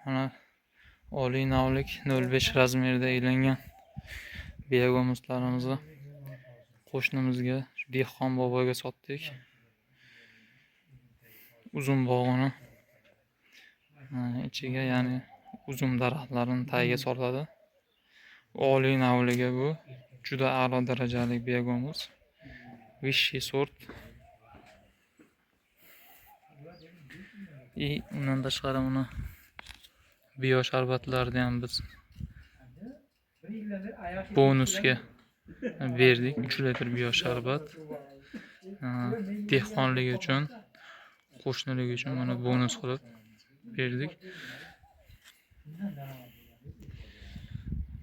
Mana oliy navlik 05 razmerda ilingan biyagomuslarimizni qo'shnimizga, Dehqon boboga sotdik. Uzum bog'ini ichiga, ya'ni uzum daraxtlarini tagiga soladi. Oliy navligi bu. Juda a'lo darajali biyagomuz. Vishshi sort. Undan tashqari uni biyo sharbatlarni ham biz bonusga berdik. 3 litr biyo sharbat. Dehqonligi uchun, qo'shniligi uchun buni bonus qilib berdik.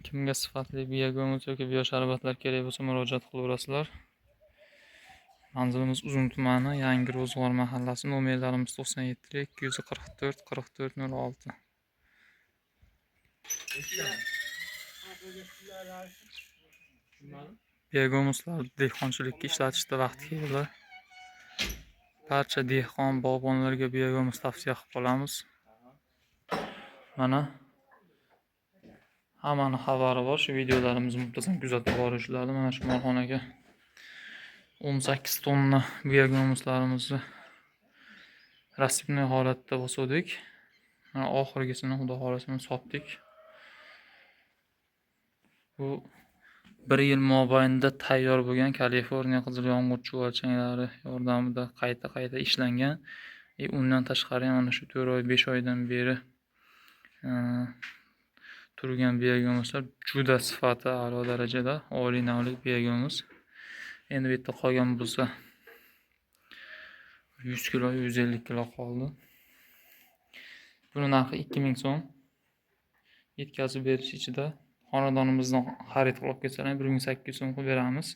Kimga sifatli biyagomuz yoki biyo sharbatlar kerak bo'lsa murojaat qilaverasizlar. Manzilimiz Uzum tumani, Yangi Ro'zg'or mahallasi. Nomerlarimiz 97 244 44 06. Biyagomuzlar dehqonchilikka ishlatishda vaqti keldi. Barcha dehqon bog'bonlarga biyagomuz tavsiya qilib qolamiz. Mana hammani xabari bor. Shu videolarimizni muntazam kuzatib borishlarini. Mana shu molxonaga 18 tonna biyagomuzlarimizni rasibniy holatda bosuvdik. Mana oxirgisini xudo xohlasa sotdik. Bu 1 yil mobaynida tayyor bo'lgan Kaliforniya qizil yomg'ir chuvalchanglari yordamida qayta ishlangan. Undan tashqari mana shu 4 oy 5 oydan beri turgan biyagomuzlar juda sifati a'lo darajada, oliy navlik biyagomuz. Endi bu yerda qolgan bo'lsa 100 kilo, 150 kilo qoldi. Buni narxi 2000 so'm. Yetkazib berish ichida xonadonimizdan xarid qilib kelsalar 1800 so'm qilib beramiz.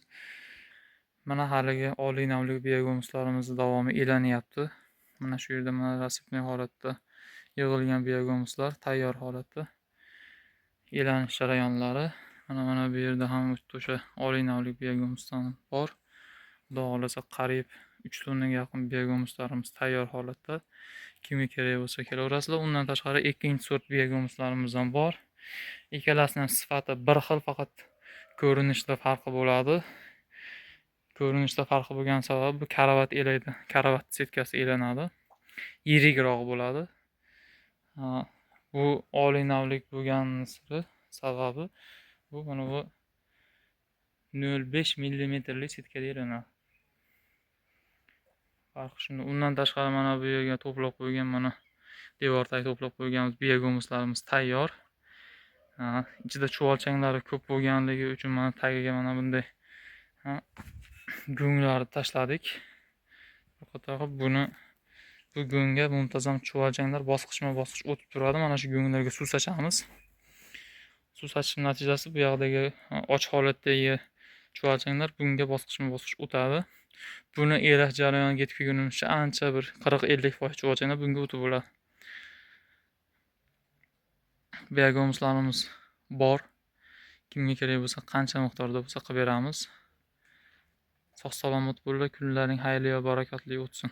Mana haligi oliy navlik biyagomuzlarimizni davomi elanyapti. Mana shu yerda mana rasibniy holatda yig'ilgan biyagomuzlar tayyor holatda. Elanish jarayonlari mana bu yerda ham o'sha oliy navlik biyagomuzdan bor. Xudo xohlasa qariyb 3 tonnaga yaqin biyagomuzlarimiz tayyor holatda. Kimga kerak bo'lsa kelaverasizlar. Undan tashqari ikkinchi sort biyagomuzlarimiz ham bor. Ikkalasining sifati bir xil, faqat ko'rinishda farqi bo'ladi. Ko'rinishda farqi bo'lgan sababi bu karavat elaydi. Karavat setkasi elanadi. Yirikroq bo'ladi. Bu oliy navlik bo'lgan sababi bu mana bu 0.5 millimetrlik setkada elanadi. Farqi shunda. Undan tashqari mana bu yerga to'plab qo'ygan, mana devor tagiga to'plab qo'yganimiz biyagomuzlarimiz tayyor. Ichida chuvalchanglari ko'p bo'lganligi uchun mana tagiga mana bunday go'nglarni tashladik. Bu go'ngga muntazam chuvalchanglar bosqichma-bosqich o'tib turadi. Mana shu go'nglarga suv sachamiz. Suv sachish natijasi bu yoqdagi och holatdagi chuvalchanglar bunga bosqichma-bosqich o'tadi. Buni elash jarayoniga yetkazgunimizcha ancha bir 40-50% chuvalchanglar bunga o'tib bo'ladi. Biyagomuzlarimiz bor. Kimga kerak bo'lsa, qancha miqdorda bo'lsa qilib beramiz. Sog' salomat bo'linglar, kunlaring xayrli va barakatli o'tsin.